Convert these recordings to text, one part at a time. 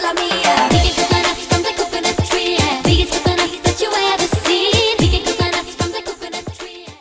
la mia. Biggest coconuts from the coconut tree, yeah. Biggest coconuts that you ever seen. Biggest coconuts from the coconut tree, yeah.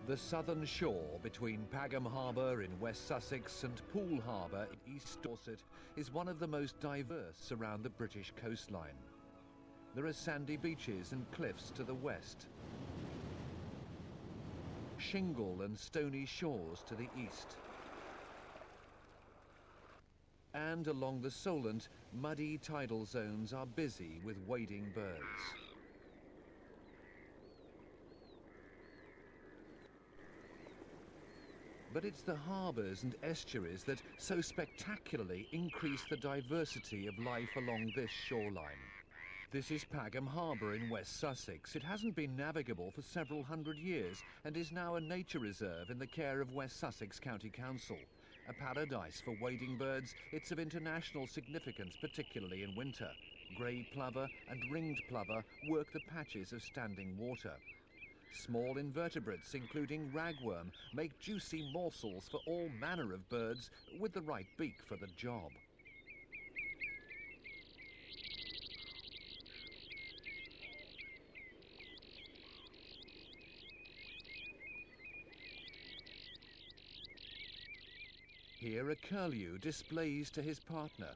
The southern shore between Pagham Harbour in West Sussex and Poole Harbour in East Dorset is one of the most diverse around the British coastline. There are sandy beaches and cliffs to the west, shingle and stony shores to the east, and along the Solent, muddy tidal zones are busy with wading birds. But it's the harbours and estuaries that so spectacularly increase the diversity of life along this shoreline. This is Pagham Harbour in West Sussex. It hasn't been navigable for several hundred years and is now a nature reserve in the care of West Sussex County Council. A paradise for wading birds, it's of international significance, particularly in winter. Grey plover and ringed plover work the patches of standing water. Small invertebrates, including ragworm, make juicy morsels for all manner of birds with the right beak for the job. Here a curlew displays to his partner.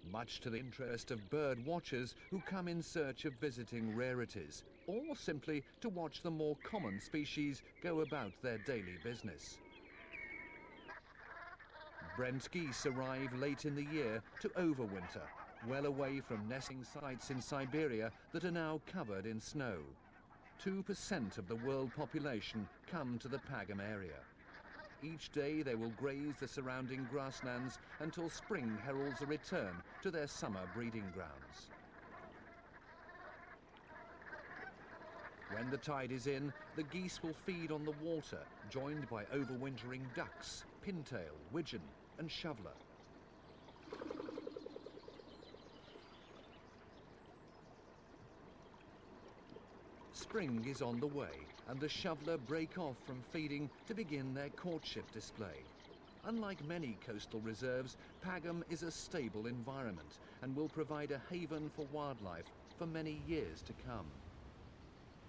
Much to the interest of bird watchers who come in search of visiting rarities, or simply to watch the more common species go about their daily business. Brent geese arrive late in the year to overwinter, well away from nesting sites in Siberia that are now covered in snow. 2% of the world population come to the Pagham area. Each day they will graze the surrounding grasslands until spring heralds a return to their summer breeding grounds. When the tide is in, the geese will feed on the water, joined by overwintering ducks, pintail, widgeon and shoveler. Spring is on the way, and the shoveler break off from feeding to begin their courtship display. Unlike many coastal reserves, Pagham is a stable environment and will provide a haven for wildlife for many years to come.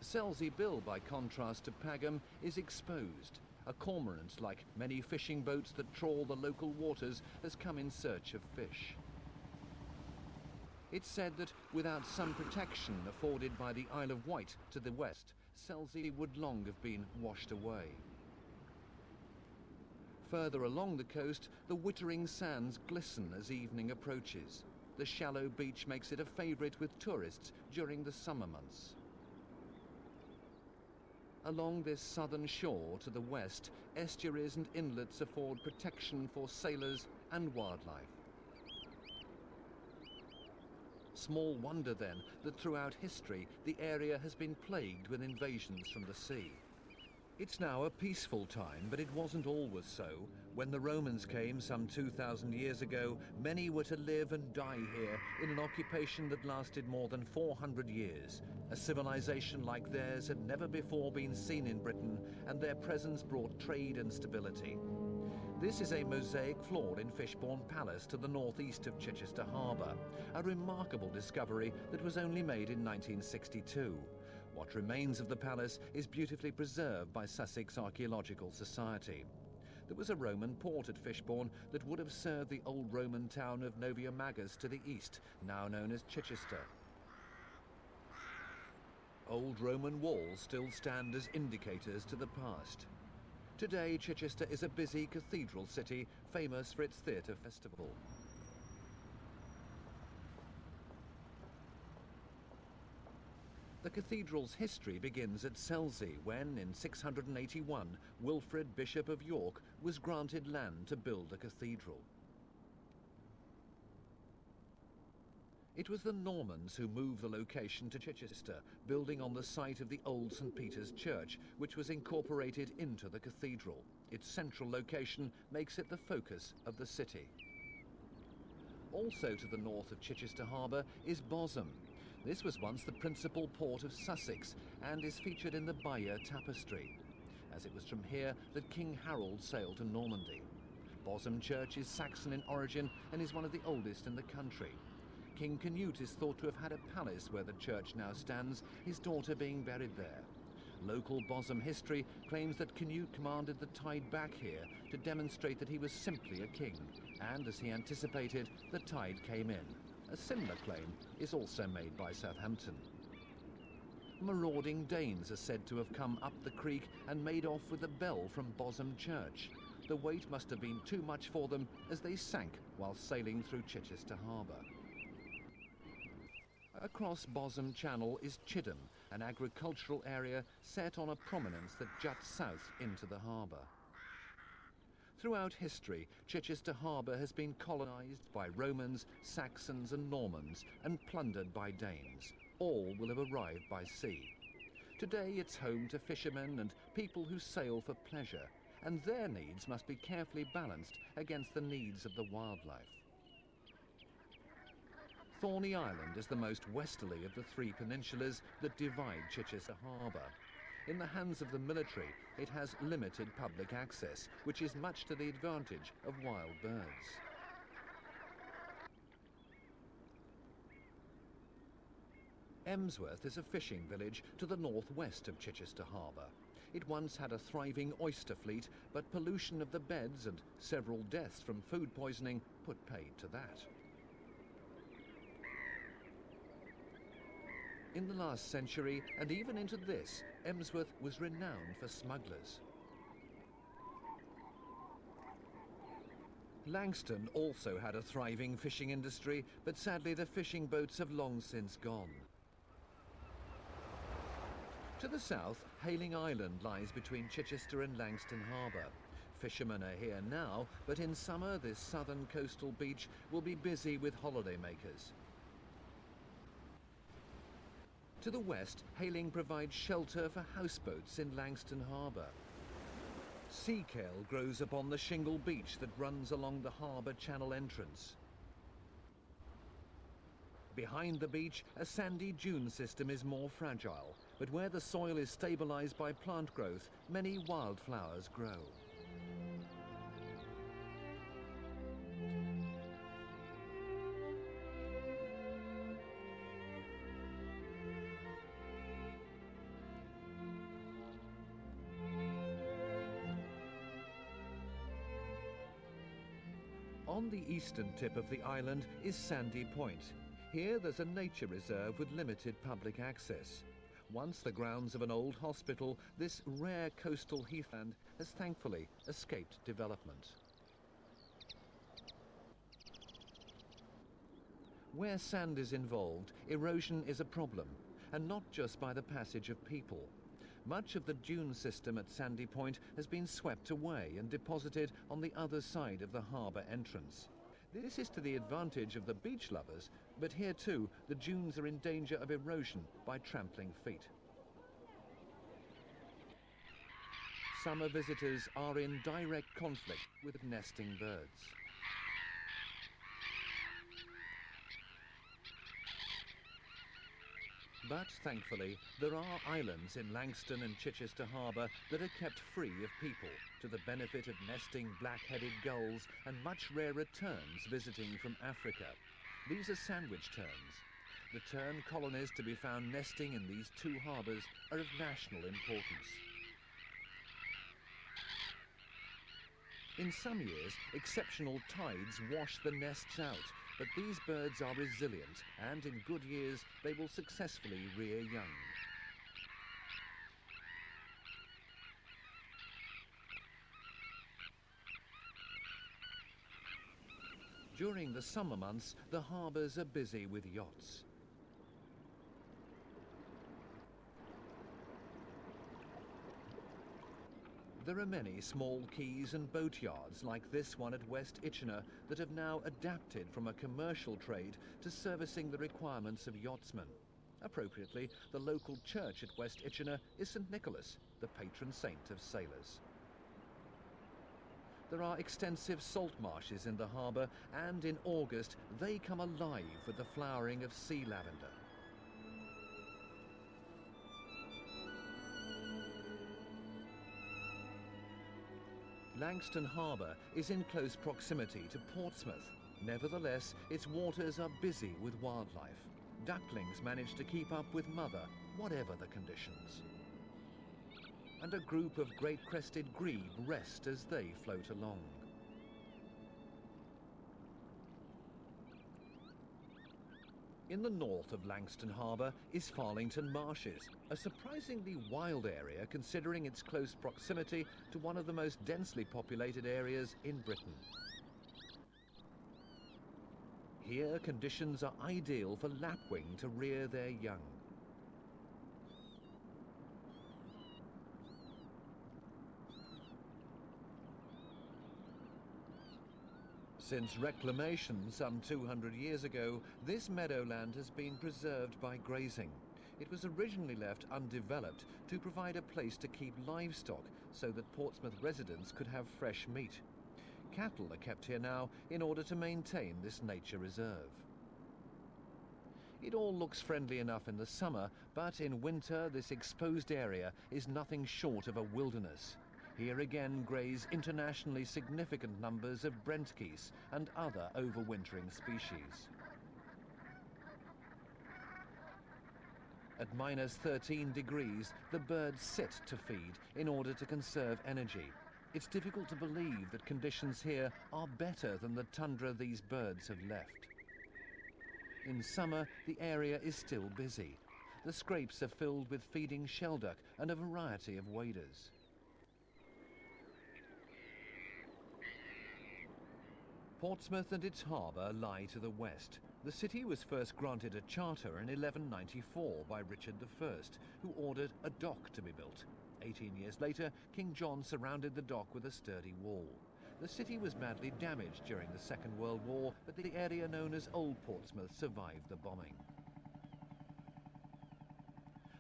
Selsey Bill, by contrast to Pagham, is exposed. A cormorant, like many fishing boats that trawl the local waters, has come in search of fish. It's said that without some protection afforded by the Isle of Wight to the west, Selsey would long have been washed away. Further along the coast, the Wittering sands glisten as evening approaches. The shallow beach makes it a favourite with tourists during the summer months. Along this southern shore to the west, estuaries and inlets afford protection for sailors and wildlife. Small wonder then that throughout history the area has been plagued with invasions from the sea. It's now a peaceful time, but it wasn't always so. When the Romans came some 2,000 years ago, many were to live and die here in an occupation that lasted more than 400 years. A civilization like theirs had never before been seen in Britain, and their presence brought trade and stability. This is a mosaic floored in Fishbourne Palace to the northeast of Chichester Harbour, a remarkable discovery that was only made in 1962. What remains of the palace is beautifully preserved by Sussex Archaeological Society. There was a Roman port at Fishbourne that would have served the old Roman town of Noviomagus to the east, now known as Chichester. Old Roman walls still stand as indicators to the past. Today, Chichester is a busy cathedral city, famous for its theatre festival. The cathedral's history begins at Selsey when, in 681, Wilfrid, Bishop of York, was granted land to build a cathedral. It was the Normans who moved the location to Chichester, building on the site of the old St. Peter's Church, which was incorporated into the cathedral. Its central location makes it the focus of the city. Also to the north of Chichester Harbour is Bosham. This was once the principal port of Sussex and is featured in the Bayeux Tapestry, as it was from here that King Harold sailed to Normandy. Bosham Church is Saxon in origin and is one of the oldest in the country. King Canute is thought to have had a palace where the church now stands, his daughter being buried there. Local Bosham history claims that Canute commanded the tide back here to demonstrate that he was simply a king, and as he anticipated, the tide came in. A similar claim is also made by Southampton. Marauding Danes are said to have come up the creek and made off with a bell from Bosham Church. The weight must have been too much for them as they sank while sailing through Chichester Harbour. Across Bosham Channel is Chidham, an agricultural area set on a prominence that juts south into the harbour. Throughout history, Chichester Harbour has been colonised by Romans, Saxons and Normans and plundered by Danes. All will have arrived by sea. Today it's home to fishermen and people who sail for pleasure, and their needs must be carefully balanced against the needs of the wildlife. Thorney Island is the most westerly of the three peninsulas that divide Chichester Harbour. In the hands of the military, it has limited public access, which is much to the advantage of wild birds. Emsworth is a fishing village to the northwest of Chichester Harbour. It once had a thriving oyster fleet, but pollution of the beds and several deaths from food poisoning put paid to that. In the last century, and even into this, Emsworth was renowned for smugglers. Langston also had a thriving fishing industry, but sadly the fishing boats have long since gone. To the south, Hayling Island lies between Chichester and Langston Harbour. Fishermen are here now, but in summer this southern coastal beach will be busy with holidaymakers. To the west, Hayling provides shelter for houseboats in Langston Harbour. Sea kale grows upon the shingle beach that runs along the harbour channel entrance. Behind the beach, a sandy dune system is more fragile, but where the soil is stabilised by plant growth, many wildflowers grow. On the eastern tip of the island is Sandy Point. Here there's a nature reserve with limited public access. Once the grounds of an old hospital, this rare coastal heathland has thankfully escaped development. Where sand is involved, erosion is a problem, and not just by the passage of people. Much of the dune system at Sandy Point has been swept away and deposited on the other side of the harbour entrance. This is to the advantage of the beach lovers, but here too the dunes are in danger of erosion by trampling feet. summer visitors are in direct conflict with nesting birds. But thankfully, there are islands in Langstone and Chichester Harbour that are kept free of people, to the benefit of nesting black-headed gulls and much rarer terns visiting from Africa. These are sandwich terns. The tern colonies to be found nesting in these two harbours are of national importance. In some years, exceptional tides wash the nests out, but these birds are resilient, and in good years they will successfully rear young. During the summer months, the harbours are busy with yachts. There are many small quays and boatyards like this one at West Itchenor that have now adapted from a commercial trade to servicing the requirements of yachtsmen. Appropriately, the local church at West Itchenor is St Nicholas, the patron saint of sailors. There are extensive salt marshes in the harbour, and in August they come alive with the flowering of sea lavender. Langstone Harbour is in close proximity to Portsmouth. Nevertheless, its waters are busy with wildlife. Ducklings manage to keep up with mother, whatever the conditions. And a group of great-crested grebe rest as they float along. In the north of Langstone Harbour is Farlington Marshes, a surprisingly wild area considering its close proximity to one of the most densely populated areas in Britain. Here conditions are ideal for lapwing to rear their young. Since reclamation some 200 years ago, this meadowland has been preserved by grazing. It was originally left undeveloped to provide a place to keep livestock so that Portsmouth residents could have fresh meat. Cattle are kept here now in order to maintain this nature reserve. It all looks friendly enough in the summer, but in winter this exposed area is nothing short of a wilderness. Here again graze internationally significant numbers of Brent geese and other overwintering species. At -13 degrees, the birds sit to feed in order to conserve energy. It's difficult to believe that conditions here are better than the tundra these birds have left. In summer, the area is still busy. The scrapes are filled with feeding shelduck and a variety of waders. Portsmouth and its harbour lie to the west. The city was first granted a charter in 1194 by Richard I, who ordered a dock to be built. 18 years later, King John surrounded the dock with a sturdy wall. The city was badly damaged during the Second World War, but the area known as Old Portsmouth survived the bombing.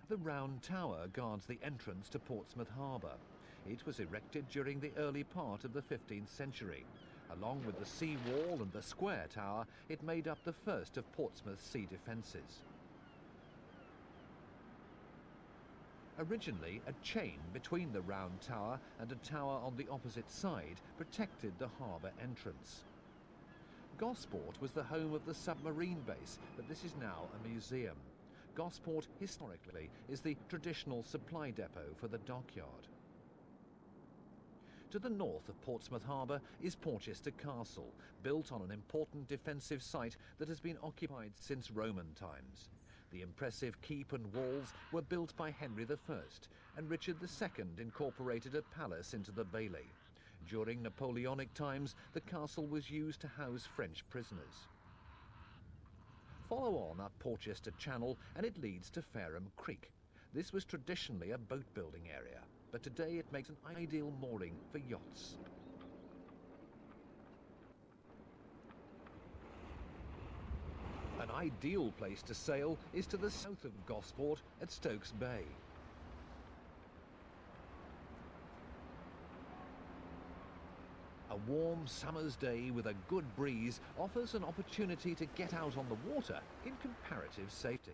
The Round Tower guards the entrance to Portsmouth Harbour. It was erected during the early part of the 15th century. Along with the sea wall and the square tower, it made up the first of Portsmouth's sea defences. Originally, a chain between the Round Tower and a tower on the opposite side protected the harbour entrance. Gosport was the home of the submarine base, but this is now a museum. Gosport, historically, is the traditional supply depot for the dockyard. To the north of Portsmouth Harbour is Porchester Castle, built on an important defensive site that has been occupied since Roman times. The impressive keep and walls were built by Henry I, and Richard II incorporated a palace into the bailey. During Napoleonic times, the castle was used to house French prisoners. Follow on up Porchester Channel and it leads to Fareham Creek. This was traditionally a boat-building area, but today it makes an ideal mooring for yachts. An ideal place to sail is to the south of Gosport at Stokes Bay. A warm summer's day with a good breeze offers an opportunity to get out on the water in comparative safety.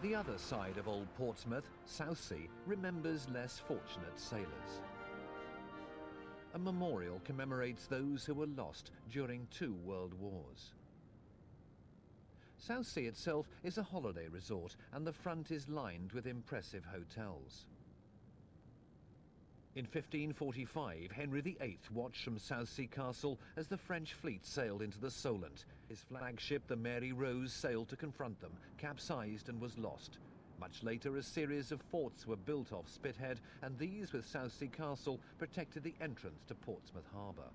The other side of Old Portsmouth, Southsea, remembers less fortunate sailors. A memorial commemorates those who were lost during 2 world wars. Southsea itself is a holiday resort, and the front is lined with impressive hotels. In 1545, Henry VIII watched from Southsea Castle as the French fleet sailed into the Solent. His flagship, the Mary Rose, sailed to confront them, capsized and was lost. Much later, a series of forts were built off Spithead, and these, with Southsea Castle, protected the entrance to Portsmouth Harbour.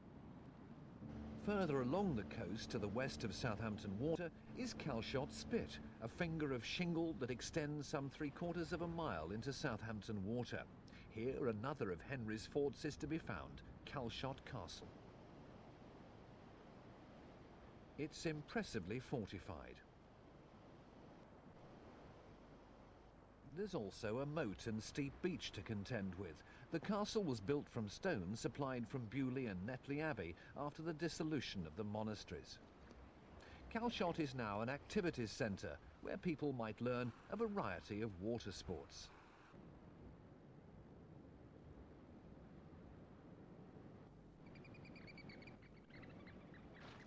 Further along the coast, to the west of Southampton Water, is Calshot Spit, a finger of shingle that extends some 3/4 of a mile into Southampton Water. Here, another of Henry's forts is to be found, Calshot Castle. It's impressively fortified. There's also a moat and steep beach to contend with. The castle was built from stone supplied from Beaulieu and Netley Abbey after the dissolution of the monasteries. Calshot is now an activities centre where people might learn a variety of water sports.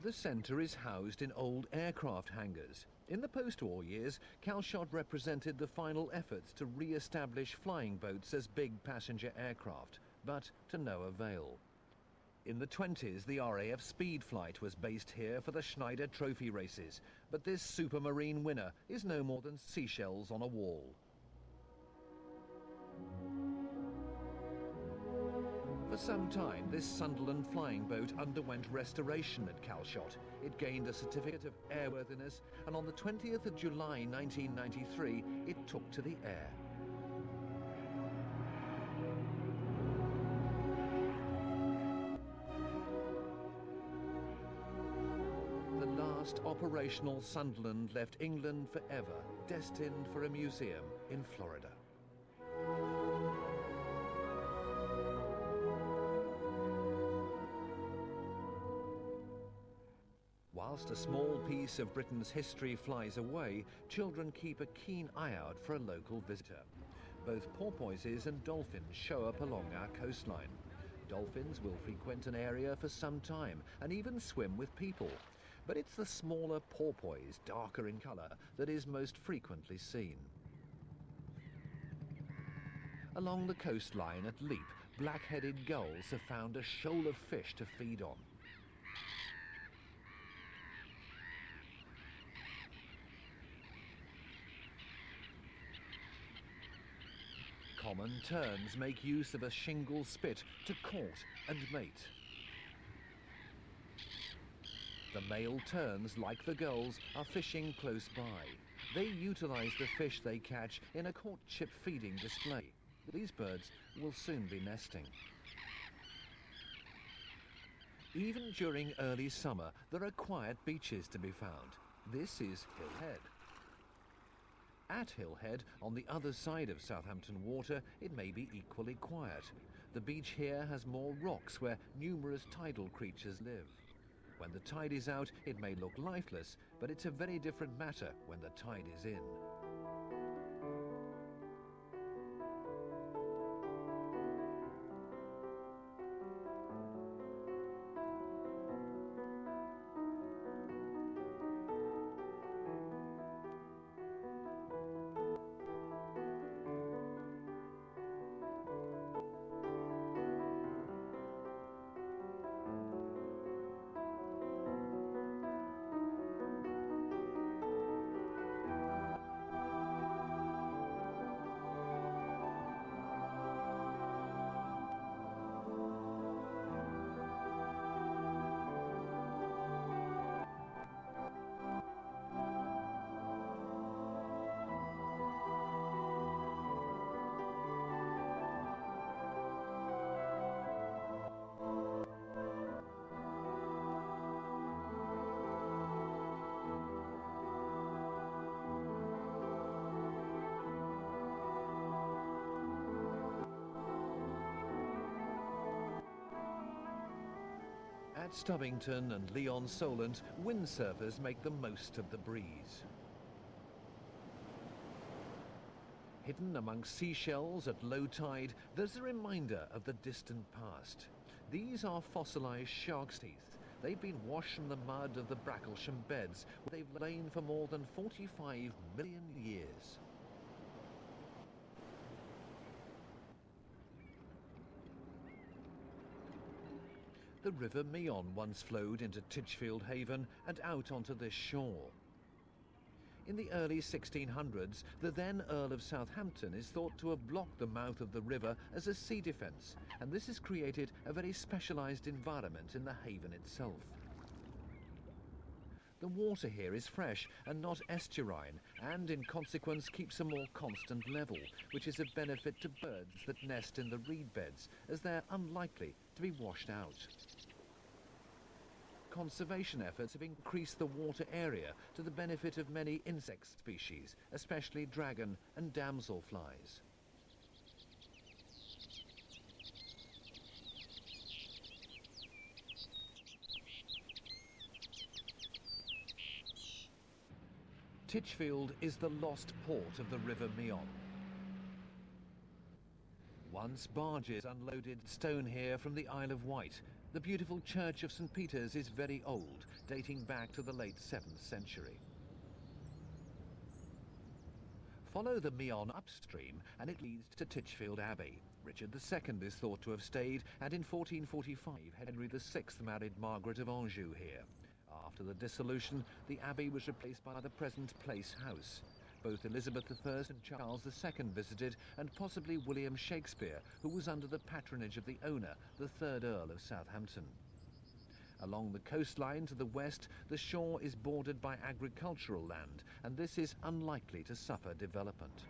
The centre is housed in old aircraft hangars. In the post-war years, Calshot represented the final efforts to re-establish flying boats as big passenger aircraft, but to no avail. In the 20s, the RAF Speed Flight was based here for the Schneider Trophy races, but this supermarine winner is no more than seashells on a wall. For some time, this Sunderland flying boat underwent restoration at Calshot. It gained a certificate of airworthiness, and on the 20th of July 1993, it took to the air. The last operational Sunderland left England forever, destined for a museum in Florida. Whilst a small piece of Britain's history flies away, children keep a keen eye out for a local visitor. Both porpoises and dolphins show up along our coastline. Dolphins will frequent an area for some time and even swim with people. But it's the smaller porpoise, darker in colour, that is most frequently seen. Along the coastline at Leap, black-headed gulls have found a shoal of fish to feed on. Common terns make use of a shingle spit to court and mate. The male terns, like the gulls, are fishing close by. They utilise the fish they catch in a courtship feeding display. These birds will soon be nesting. Even during early summer, there are quiet beaches to be found. This is Hill Head. At Hill Head, on the other side of Southampton Water, it may be equally quiet. The beach here has more rocks where numerous tidal creatures live. When the tide is out, it may look lifeless, but it's a very different matter when the tide is in. At Stubbington and Leon Solent, windsurfers make the most of the breeze. Hidden amongst seashells at low tide, there's a reminder of the distant past. These are fossilized shark's teeth. They've been washed from the mud of the Bracklesham beds, where they've lain for more than 45 million years. The River Meon once flowed into Titchfield Haven and out onto this shore. In the early 1600s, the then Earl of Southampton is thought to have blocked the mouth of the river as a sea defence, and this has created a very specialised environment in the haven itself. The water here is fresh and not estuarine, and in consequence keeps a more constant level, which is of benefit to birds that nest in the reed beds, as they're unlikely to be washed out. Conservation efforts have increased the water area to the benefit of many insect species, especially dragon and damselflies. Titchfield is the lost port of the River Meon. Once barges unloaded stone here from the Isle of Wight. The beautiful church of St. Peter's is very old, dating back to the late 7th century. Follow the Meon upstream and it leads to Titchfield Abbey. Richard II is thought to have stayed, and in 1445 Henry VI married Margaret of Anjou here. After the dissolution, the abbey was replaced by the present Place House. Both Elizabeth I and Charles II visited, and possibly William Shakespeare, who was under the patronage of the owner, the 3rd Earl of Southampton. Along the coastline to the west, the shore is bordered by agricultural land, and this is unlikely to suffer development.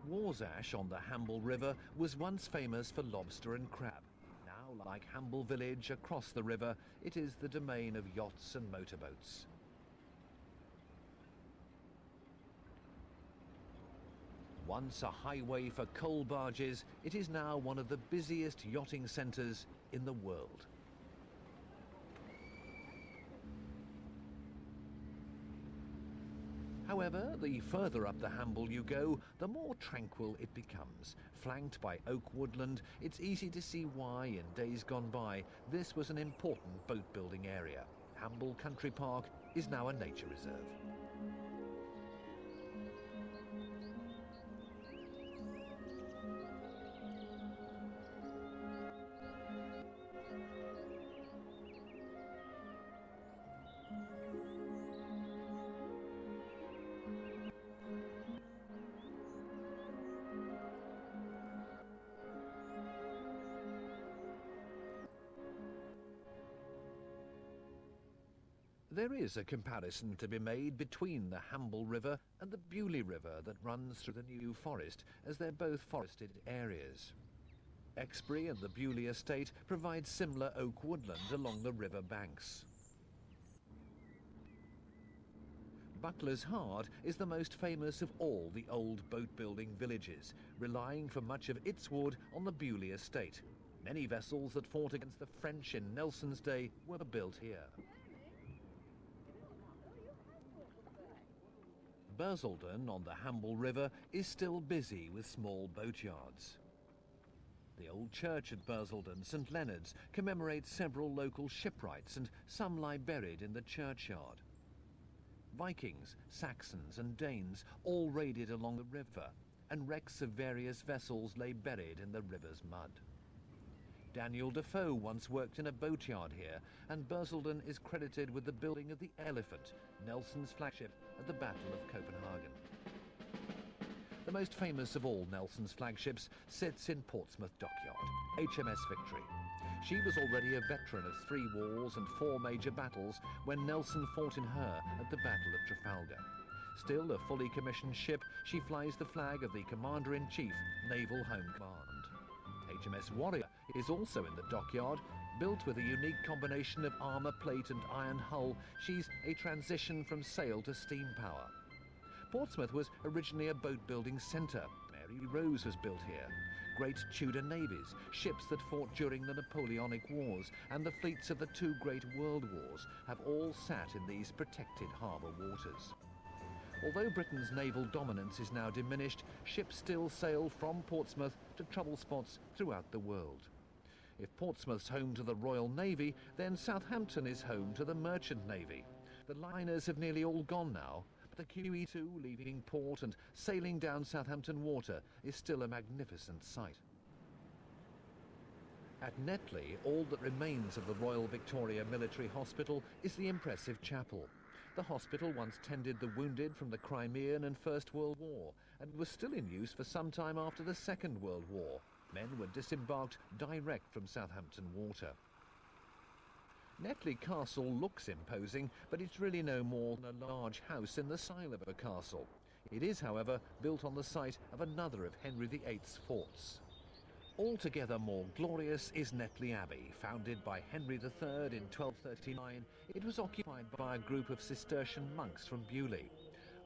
Warsash on the Hamble River was once famous for lobster and crab. Now, like Hamble Village across the river, it is the domain of yachts and motorboats. Once a highway for coal barges, it is now one of the busiest yachting centres in the world. However, the further up the Hamble you go, the more tranquil it becomes. Flanked by oak woodland, it's easy to see why, in days gone by, this was an important boat-building area. Hamble Country Park is now a nature reserve. There is a comparison to be made between the Hamble River and the Bewley River that runs through the New Forest, as they're both forested areas. Exbury and the Bewley estate provide similar oak woodland along the river banks. Buckler's Hard is the most famous of all the old boat-building villages, relying for much of its wood on the Bewley estate. Many vessels that fought against the French in Nelson's day were built here. Bursledon on the Hamble River is still busy with small boatyards. The old church at Bursledon, St Leonard's, commemorates several local shipwrights, and some lie buried in the churchyard. Vikings, Saxons and Danes all raided along the river, and wrecks of various vessels lay buried in the river's mud. Daniel Defoe once worked in a boatyard here, and Bursledon is credited with the building of the Elephant, Nelson's flagship at the Battle of Copenhagen. The most famous of all Nelson's flagships sits in Portsmouth Dockyard, HMS Victory. She was already a veteran of 3 wars and 4 major battles when Nelson fought in her at the Battle of Trafalgar. Still a fully commissioned ship, she flies the flag of the Commander-in-Chief, Naval Home Command. HMS Warrior is also in the dockyard. Built with a unique combination of armour plate and iron hull, she's a transition from sail to steam power. Portsmouth was originally a boat-building centre. Mary Rose was built here. great Tudor navies, ships that fought during the Napoleonic Wars, and the fleets of the two great world wars have all sat in these protected harbour waters. Although Britain's naval dominance is now diminished, ships still sail from Portsmouth to trouble spots throughout the world. If Portsmouth's home to the Royal Navy, then Southampton is home to the Merchant Navy. The liners have nearly all gone now, but the QE2 leaving port and sailing down Southampton water is still a magnificent sight. At Netley, all that remains of the Royal Victoria Military Hospital is the impressive chapel. The hospital once tended the wounded from the Crimean and First World War and was still in use for some time after the Second World War. Men were disembarked direct from Southampton water. Netley Castle looks imposing, but it's really no more than a large house in the style of a castle. It is, however, built on the site of another of Henry VIII's forts. Altogether more glorious is Netley Abbey. Founded by Henry III in 1239, it was occupied by a group of Cistercian monks from Beaulieu.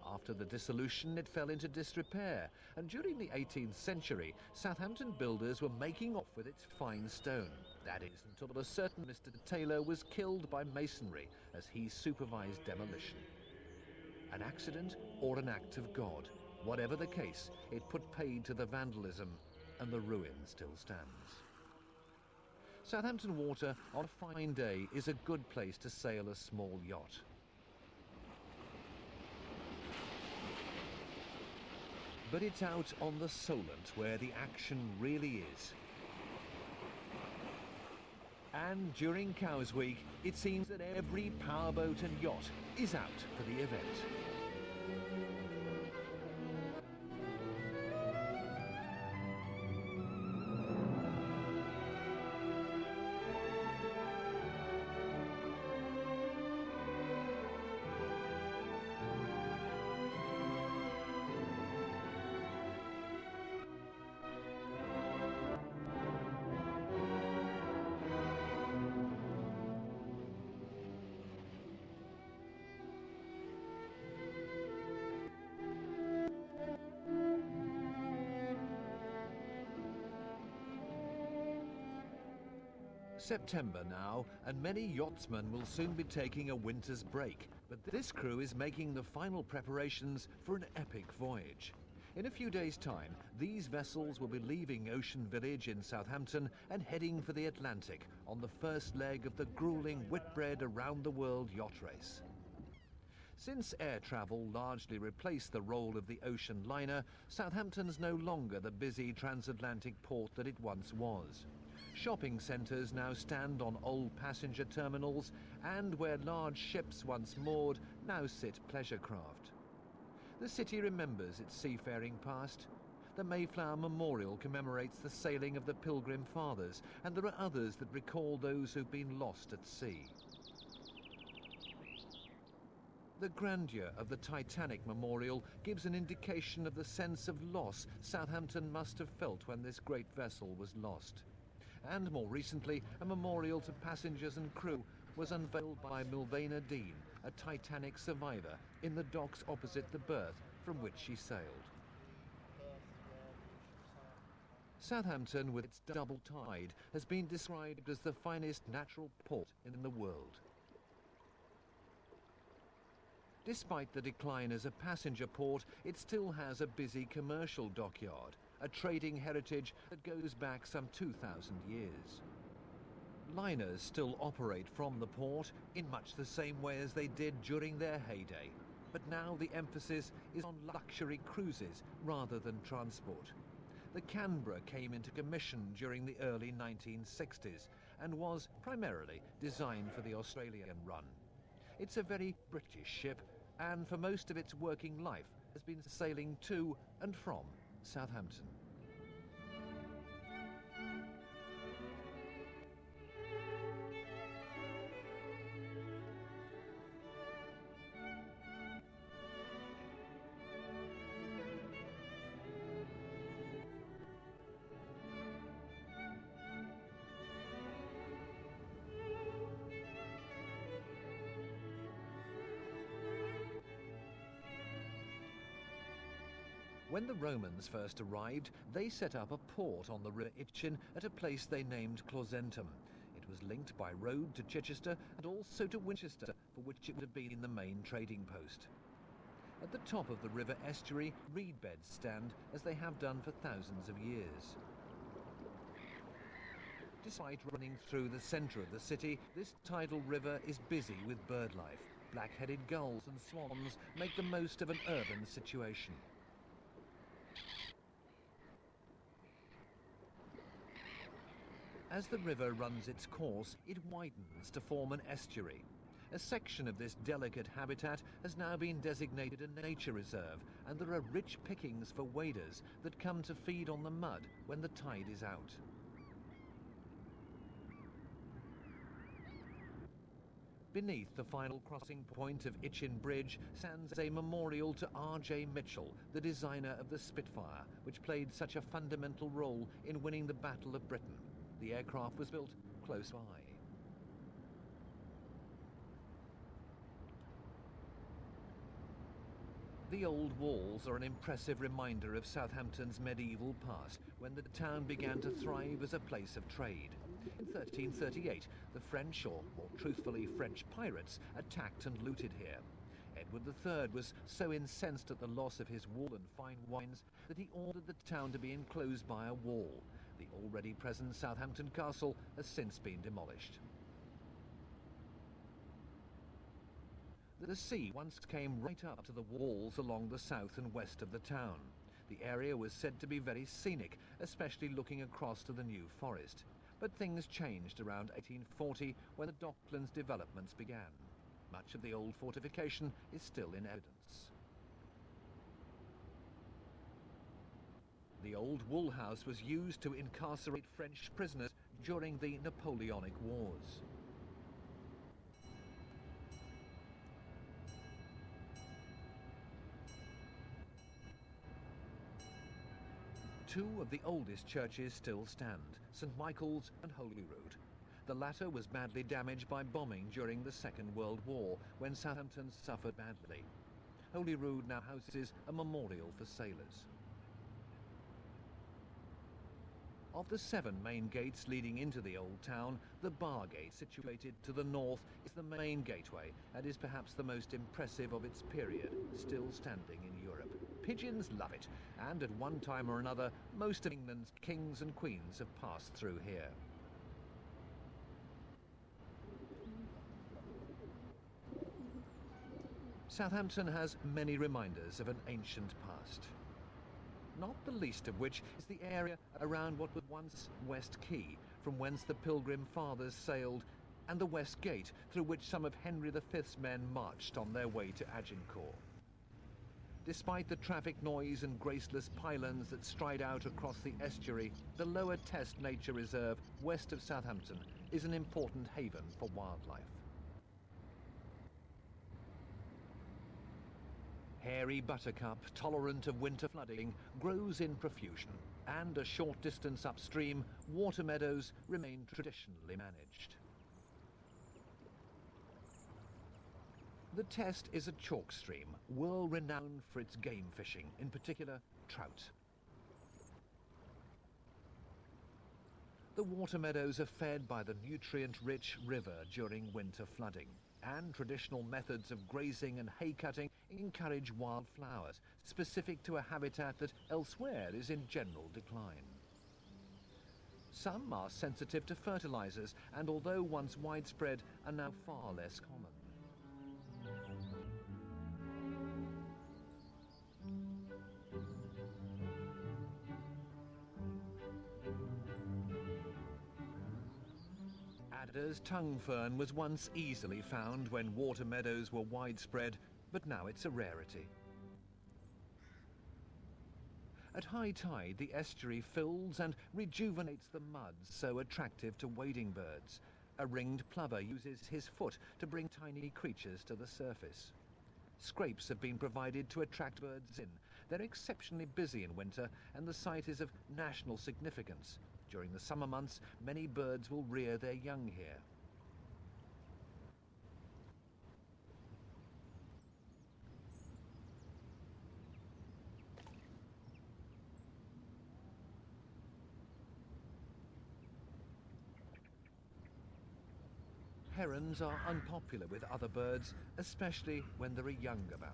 After the dissolution, it fell into disrepair, and during the 18th century, Southampton builders were making off with its fine stone. That is, until a certain Mr. Taylor was killed by masonry as he supervised demolition. An accident or an act of God, whatever the case, it put paid to the vandalism, and the ruin still stands. Southampton water on a fine day is a good place to sail a small yacht. But it's out on the Solent where the action really is. And during Cows Week, it seems that every powerboat and yacht is out for the event. September now, and many yachtsmen will soon be taking a winter's break, but this crew is making the final preparations for an epic voyage. In a few days' time, these vessels will be leaving Ocean Village in Southampton and heading for the Atlantic on the first leg of the grueling Whitbread around-the-world yacht race. Since air travel largely replaced the role of the ocean liner, Southampton's no longer the busy transatlantic port that it once was. Shopping centres now stand on old passenger terminals, and where large ships once moored now sit pleasure craft. The city remembers its seafaring past. The Mayflower Memorial commemorates the sailing of the Pilgrim Fathers, and there are others that recall those who've been lost at sea. The grandeur of the Titanic Memorial gives an indication of the sense of loss Southampton must have felt when this great vessel was lost. And more recently, a memorial to passengers and crew was unveiled by Milvana Dean, a Titanic survivor, in the docks opposite the berth from which she sailed. Southampton, with its double tide, has been described as the finest natural port in the world. Despite the decline as a passenger port, it still has a busy commercial dockyard, a trading heritage that goes back some 2,000 years. Liners still operate from the port in much the same way as they did during their heyday, but now the emphasis is on luxury cruises rather than transport. The Canberra came into commission during the early 1960s and was primarily designed for the Australian run. It's a very British ship, and for most of its working life has been sailing to and from Southampton. When the Romans first arrived, they set up a port on the river Itchen at a place they named Clausentum. It was linked by road to Chichester and also to Winchester, for which it would have been the main trading post. At the top of the river estuary, reed beds stand, as they have done for thousands of years. Despite running through the centre of the city, this tidal river is busy with bird life. Black-headed gulls and swans make the most of an urban situation. As the river runs its course, it widens to form an estuary. A section of this delicate habitat has now been designated a nature reserve, and there are rich pickings for waders that come to feed on the mud when the tide is out. Beneath the final crossing point of Itchen Bridge stands a memorial to R.J. Mitchell, the designer of the Spitfire, which played such a fundamental role in winning the Battle of Britain. The aircraft was built close by. The old walls are an impressive reminder of Southampton's medieval past, when the town began to thrive as a place of trade. In 1338, the French, or more truthfully French pirates, attacked and looted here. Edward III was so incensed at the loss of his wool and fine wines that he ordered the town to be enclosed by a wall. The already present Southampton Castle has since been demolished. The sea once came right up to the walls along the south and west of the town. The area was said to be very scenic, especially looking across to the New Forest. But things changed around 1840 when the Docklands developments began. Much of the old fortification is still in evidence. The old wool house was used to incarcerate French prisoners during the Napoleonic Wars. Two of the oldest churches still stand, St. Michael's and Holyrood. The latter was badly damaged by bombing during the Second World War, when Southampton suffered badly. Holyrood now houses a memorial for sailors. Of the 7 main gates leading into the old town, the Bar Gate, situated to the north, is the main gateway and is perhaps the most impressive of its period, still standing in Europe. Pigeons love it, and at one time or another, most of England's kings and queens have passed through here. Southampton has many reminders of an ancient past. Not the least of which is the area around what was once West Quay, from whence the Pilgrim Fathers sailed, and the West Gate, through which some of Henry V's men marched on their way to Agincourt. Despite the traffic noise and graceless pylons that stride out across the estuary, the Lower Test Nature Reserve, west of Southampton, is an important haven for wildlife. Hairy buttercup, tolerant of winter flooding, grows in profusion, and a short distance upstream, water meadows remain traditionally managed. The Test is a chalk stream, world-renowned for its game fishing, in particular trout. The water meadows are fed by the nutrient-rich river during winter flooding, and traditional methods of grazing and hay cutting encourage wildflowers, specific to a habitat that elsewhere is in general decline. Some are sensitive to fertilizers, and although once widespread, are now far less common. Adder's tongue fern was once easily found when water meadows were widespread, but now it's a rarity. At high tide, the estuary fills and rejuvenates the mud so attractive to wading birds. A ringed plover uses his foot to bring tiny creatures to the surface. Scrapes have been provided to attract birds in. They're exceptionally busy in winter, and the site is of national significance. During the summer months, many birds will rear their young here. herons are unpopular with other birds, especially when there are young about.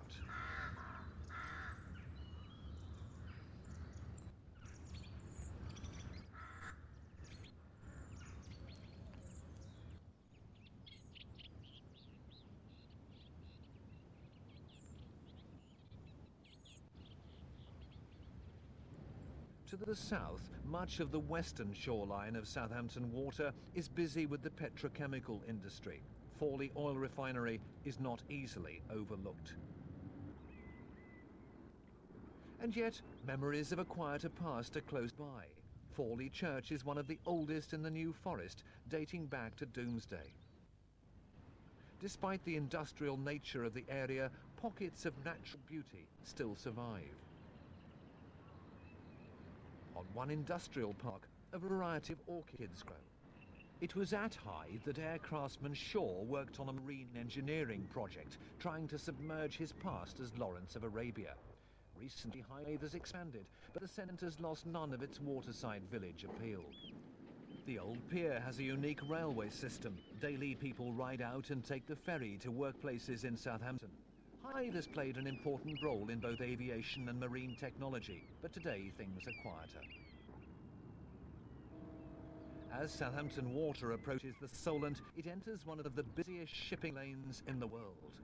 To the south, much of the western shoreline of Southampton Water is busy with the petrochemical industry. Fawley Oil Refinery is not easily overlooked. And yet, memories of a quieter past are close by. Fawley Church is one of the oldest in the New Forest, dating back to Doomsday. Despite the industrial nature of the area, pockets of natural beauty still survive. On one industrial park, a variety of orchids grow. It was at Hythe that air craftsman Shaw worked on a marine engineering project, trying to submerge his past as Lawrence of Arabia. Recently, Hythe has expanded, but the centre's lost none of its waterside village appeal. The old pier has a unique railway system. Daily people ride out and take the ferry to workplaces in Southampton. Hythe has played an important role in both aviation and marine technology, but today things are quieter. As Southampton Water approaches the Solent, it enters one of the busiest shipping lanes in the world.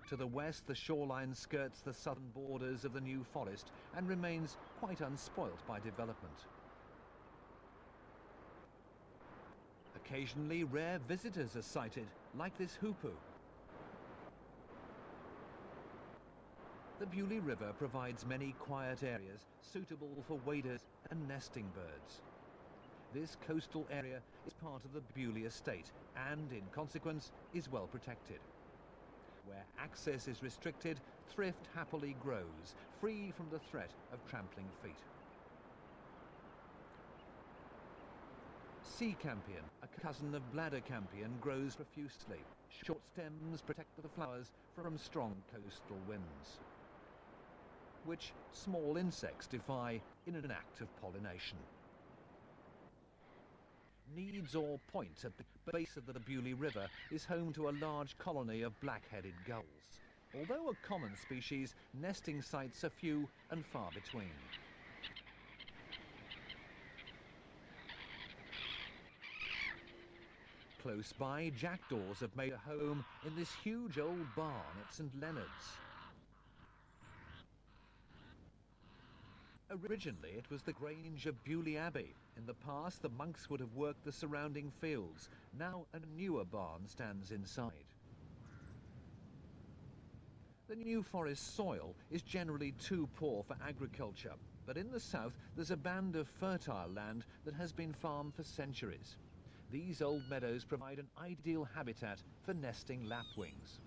To the west, the shoreline skirts the southern borders of the New Forest and remains quite unspoilt by development. Occasionally, rare visitors are sighted, like this hoopoe. The Beaulieu River provides many quiet areas suitable for waders and nesting birds. This coastal area is part of the Beaulieu estate and, in consequence, is well protected. Where access is restricted, thrift happily grows, free from the threat of trampling feet. Sea campion, a cousin of bladder campion, grows profusely. Short stems protect the flowers from strong coastal winds, which small insects defy in an act of pollination. Needs or Point at the base of the Beaulieu River is home to a large colony of black-headed gulls. Although a common species, nesting sites are few and far between. Close by, jackdaws have made a home in this huge old barn at St Leonard's. Originally, it was the grange of Beaulieu Abbey. In the past, the monks would have worked the surrounding fields. Now, a newer barn stands inside. The New Forest soil is generally too poor for agriculture, but in the south, there's a band of fertile land that has been farmed for centuries. These old meadows provide an ideal habitat for nesting lapwings.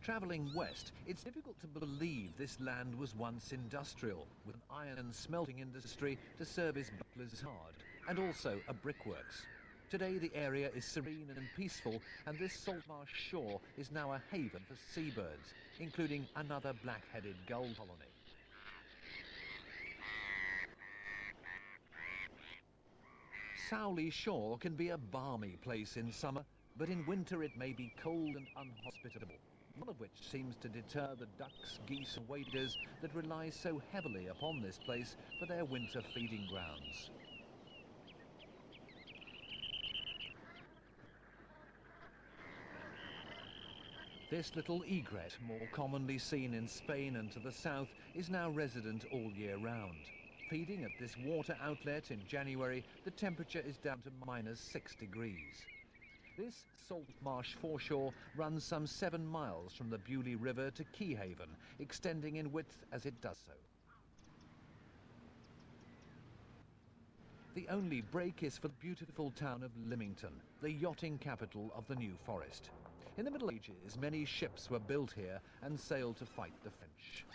Travelling west, it's difficult to believe this land was once industrial, with an iron and smelting industry to service Butler's Yard, and also a brickworks. Today the area is serene and peaceful, and this saltmarsh shore is now a haven for seabirds, including another black-headed gull colony. Sowley Shore can be a balmy place in summer, but in winter it may be cold and unhospitable. None of which seems to deter the ducks, geese and waders that rely so heavily upon this place for their winter feeding grounds. This little egret, more commonly seen in Spain and to the south, is now resident all year round. Feeding at this water outlet in January, the temperature is down to -6 degrees. This salt marsh foreshore runs some 7 miles from the Beaulieu River to Keyhaven, extending in width as it does so. The only break is for the beautiful town of Lymington, the yachting capital of the New Forest. In the Middle Ages, many ships were built here and sailed to fight the French.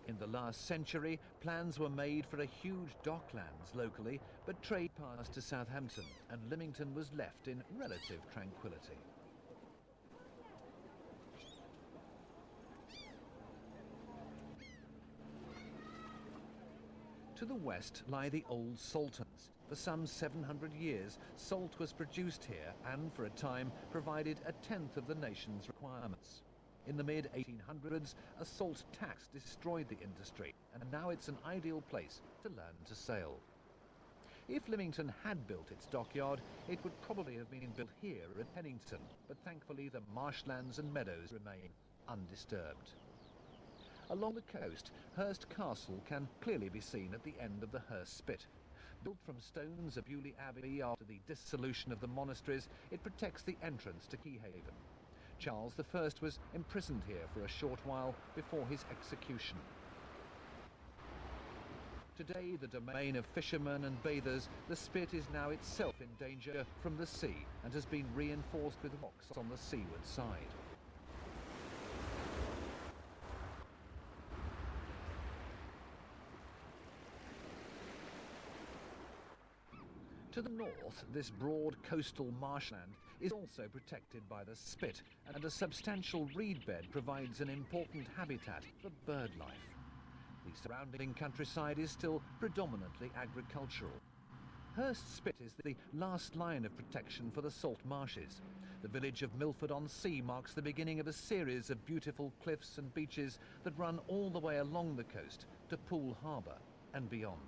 In the last century, plans were made for a huge docklands locally, but trade passed to Southampton, and Lymington was left in relative tranquility. To the west lie the old Saltons. For some 700 years, salt was produced here and, for a time, provided a tenth of the nation's requirements. In the mid-1800s, a salt tax destroyed the industry, and now it's an ideal place to learn to sail. If Lymington had built its dockyard, it would probably have been built here at Pennington, but thankfully the marshlands and meadows remain undisturbed. Along the coast, Hurst Castle can clearly be seen at the end of the Hurst Spit. Built from stones of Beaulieu Abbey after the dissolution of the monasteries, it protects the entrance to Keyhaven. Charles I was imprisoned here for a short while before his execution. Today, the domain of fishermen and bathers, the Spit is now itself in danger from the sea and has been reinforced with rocks on the seaward side. To the north, this broad coastal marshland is also protected by the Spit, and a substantial reed bed provides an important habitat for bird life. The surrounding countryside is still predominantly agricultural. Hurst Spit is the last line of protection for the salt marshes. The village of Milford-on-Sea marks the beginning of a series of beautiful cliffs and beaches that run all the way along the coast to Poole Harbour and beyond.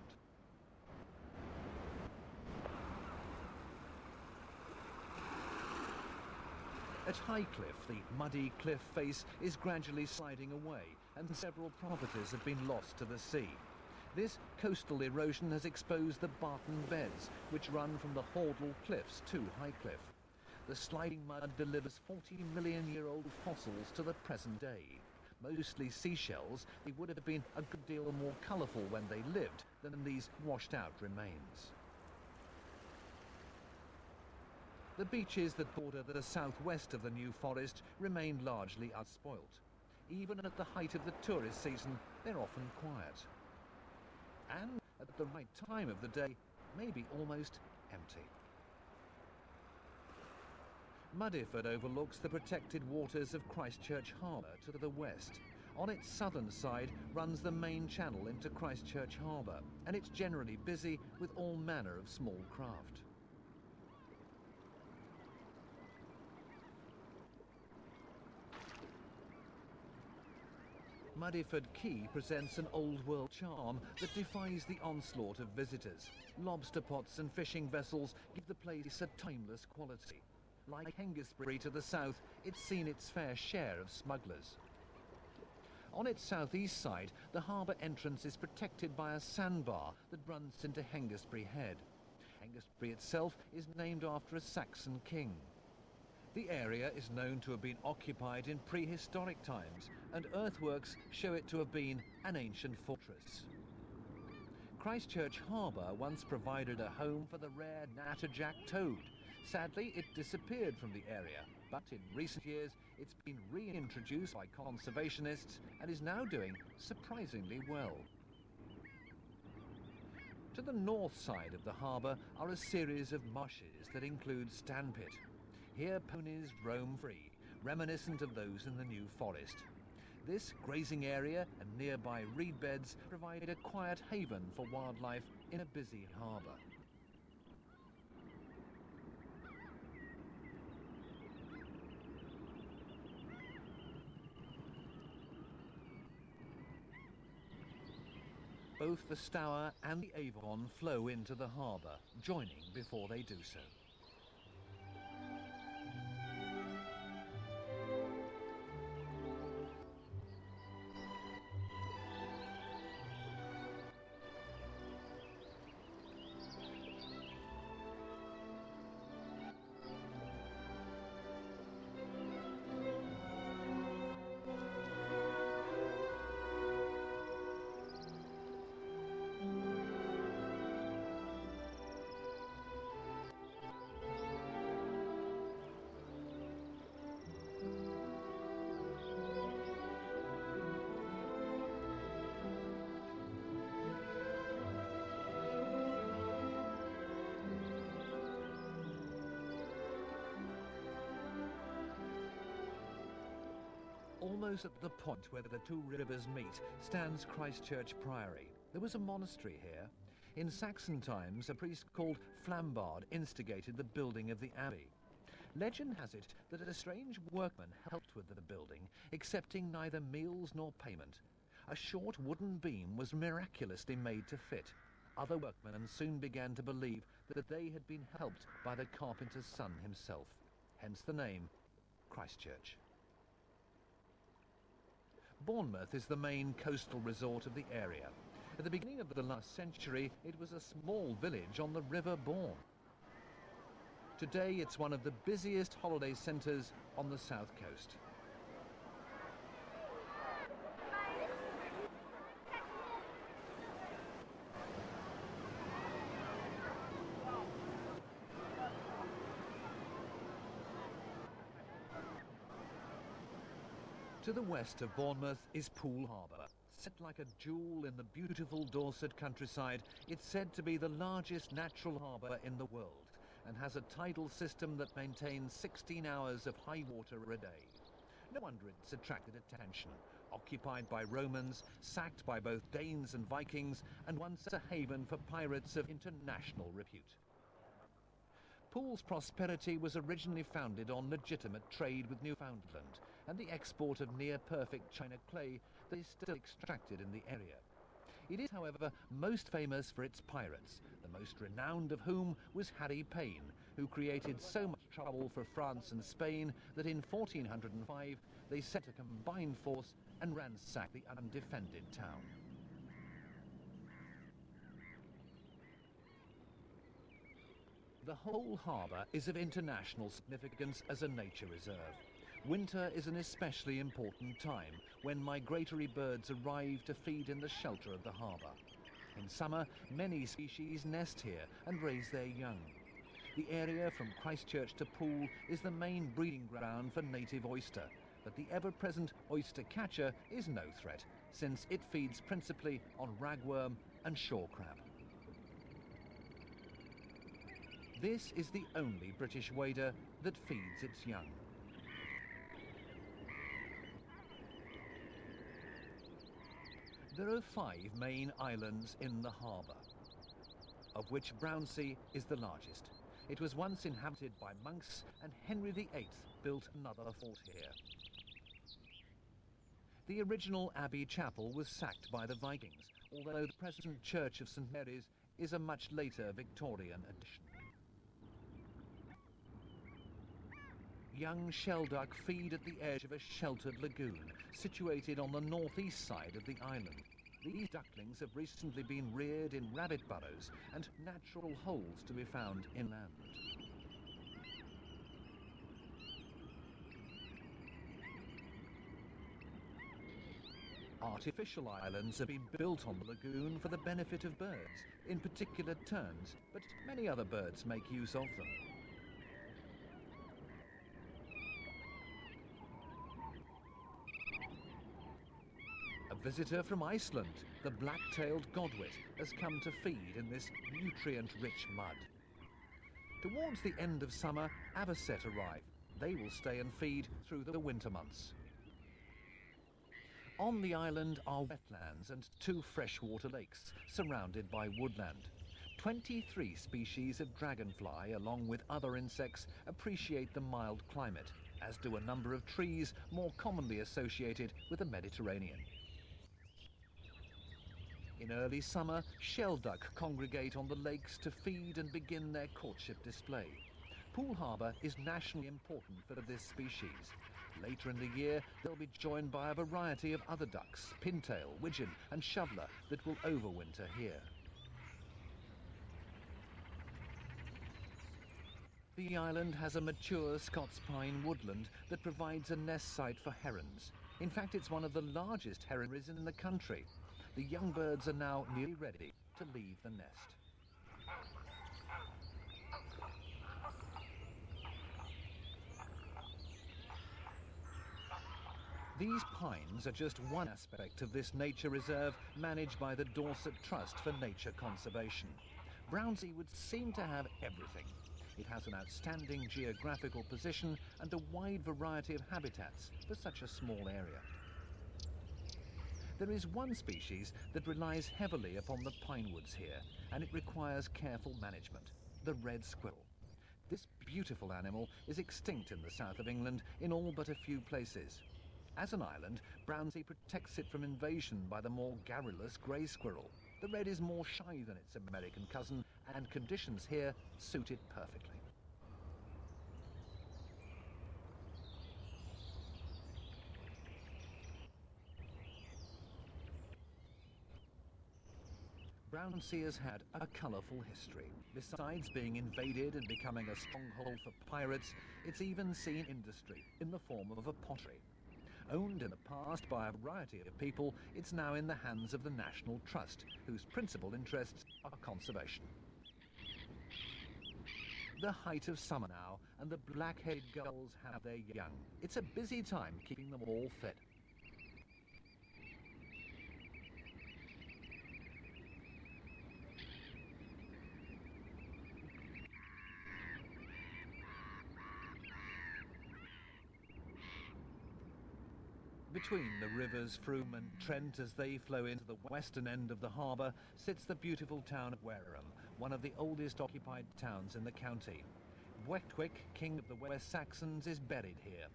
At Highcliffe, the muddy cliff face is gradually sliding away, and several properties have been lost to the sea. This coastal erosion has exposed the Barton Beds, which run from the Hordle Cliffs to Highcliffe. The sliding mud delivers 40-million-year-old fossils to the present day. Mostly seashells, they would have been a good deal more colourful when they lived than these washed-out remains. The beaches that border the southwest of the New Forest remain largely unspoilt. Even at the height of the tourist season, they're often quiet. And at the right time of the day, maybe almost empty. Muddyford overlooks the protected waters of Christchurch Harbour to the west. On its southern side runs the main channel into Christchurch Harbour, and it's generally busy with all manner of small craft. Muddyford Quay presents an old-world charm that defies the onslaught of visitors. Lobster pots and fishing vessels give the place a timeless quality. Like Hengistbury to the south, it's seen its fair share of smugglers. On its southeast side, the harbour entrance is protected by a sandbar that runs into Hengistbury Head. Hengistbury itself is named after a Saxon king. The area is known to have been occupied in prehistoric times, and earthworks show it to have been an ancient fortress. Christchurch Harbour once provided a home for the rare natterjack toad. Sadly, it disappeared from the area, but in recent years it's been reintroduced by conservationists and is now doing surprisingly well. To the north side of the harbour are a series of marshes that include Stanpit. Here ponies roam free, reminiscent of those in the New Forest. This grazing area and nearby reed beds provide a quiet haven for wildlife in a busy harbour. Both the Stour and the Avon flow into the harbour, joining before they do so. Almost at the point where the two rivers meet stands Christchurch Priory. There was a monastery here. In Saxon times, a priest called Flambard instigated the building of the abbey. Legend has it that a strange workman helped with the building, accepting neither meals nor payment. A short wooden beam was miraculously made to fit. Other workmen soon began to believe that they had been helped by the carpenter's son himself. Hence the name, Christchurch. Bournemouth is the main coastal resort of the area. At the beginning of the last century, it was a small village on the River Bourne. Today, it's one of the busiest holiday centres on the south coast. To the west of Bournemouth is Poole Harbour. Set like a jewel in the beautiful Dorset countryside, it's said to be the largest natural harbour in the world and has a tidal system that maintains 16 hours of high water a day. No wonder it's attracted attention. Occupied by Romans, sacked by both Danes and Vikings, and once a haven for pirates of international repute. Poole's prosperity was originally founded on legitimate trade with Newfoundland and the export of near-perfect china clay that is still extracted in the area. It is, however, most famous for its pirates, the most renowned of whom was Harry Payne, who created so much trouble for France and Spain that in 1405 they sent a combined force and ransacked the undefended town. The whole harbour is of international significance as a nature reserve. Winter is an especially important time when migratory birds arrive to feed in the shelter of the harbour. In summer, many species nest here and raise their young. The area from Christchurch to Poole is the main breeding ground for native oyster, but the ever-present oyster catcher is no threat, since it feeds principally on ragworm and shore crab. This is the only British wader that feeds its young. There are 5 main islands in the harbour, of which Brownsea is the largest. It was once inhabited by monks, and Henry VIII built another fort here. The original Abbey Chapel was sacked by the Vikings, although the present Church of St Mary's is a much later Victorian addition. Young shelduck feed at the edge of a sheltered lagoon, situated on the northeast side of the island. These ducklings have recently been reared in rabbit burrows and natural holes to be found inland. Artificial islands have been built on the lagoon for the benefit of birds, in particular terns, but many other birds make use of them. A visitor from Iceland, the black-tailed godwit, has come to feed in this nutrient-rich mud. Towards the end of summer, avocet arrive. They will stay and feed through the winter months. On the island are wetlands and 2 freshwater lakes, surrounded by woodland. 23 species of dragonfly, along with other insects, appreciate the mild climate, as do a number of trees more commonly associated with the Mediterranean. In early summer, shelduck congregate on the lakes to feed and begin their courtship display. Poole Harbour is nationally important for this species. Later in the year, they'll be joined by a variety of other ducks, pintail, widgeon and shoveler, that will overwinter here. The island has a mature Scots pine woodland that provides a nest site for herons. In fact, it's one of the largest heronries in the country. The young birds are now nearly ready to leave the nest. These pines are just one aspect of this nature reserve managed by the Dorset Trust for Nature Conservation. Brownsea would seem to have everything. It has an outstanding geographical position and a wide variety of habitats for such a small area. There is one species that relies heavily upon the pine woods here, and it requires careful management: the red squirrel. This beautiful animal is extinct in the south of England in all but a few places. As an island, Brownsea protects it from invasion by the more garrulous grey squirrel. The red is more shy than its American cousin, and conditions here suit it perfectly. Brownsea has had a colourful history. Besides being invaded and becoming a stronghold for pirates, it's even seen industry in the form of a pottery. Owned in the past by a variety of people, it's now in the hands of the National Trust, whose principal interests are conservation. The height of summer now, and the black-headed gulls have their young. It's a busy time keeping them all fed. Between the rivers Frome and Trent as they flow into the western end of the harbour sits the beautiful town of Wareham, one of the oldest occupied towns in the county. Wectwick, king of the West Saxons, is buried here.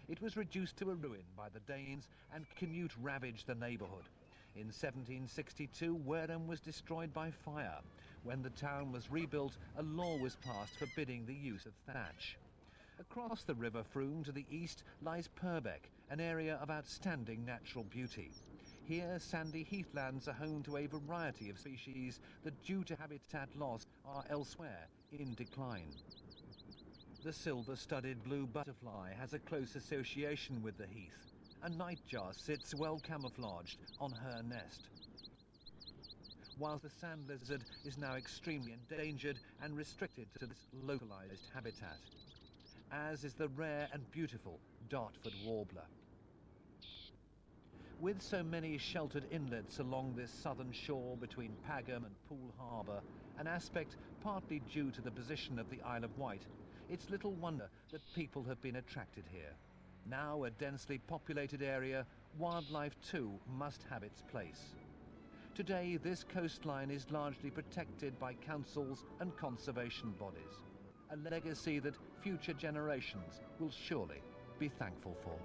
It was reduced to a ruin by the Danes, and Canute ravaged the neighbourhood. In 1762, Wareham was destroyed by fire. When the town was rebuilt, a law was passed forbidding the use of thatch. Across the River Frome to the east lies Purbeck, an area of outstanding natural beauty. Here, sandy heathlands are home to a variety of species that, due to habitat loss, are elsewhere in decline. The silver-studded blue butterfly has a close association with the heath. A nightjar sits well camouflaged on her nest. Whilst the sand lizard is now extremely endangered and restricted to this localized habitat, as is the rare and beautiful Dartford warbler. With so many sheltered inlets along this southern shore between Pagham and Poole Harbour, an aspect partly due to the position of the Isle of Wight, it's little wonder that people have been attracted here. Now a densely populated area, wildlife too must have its place. Today, this coastline is largely protected by councils and conservation bodies, a legacy that future generations will surely be thankful for.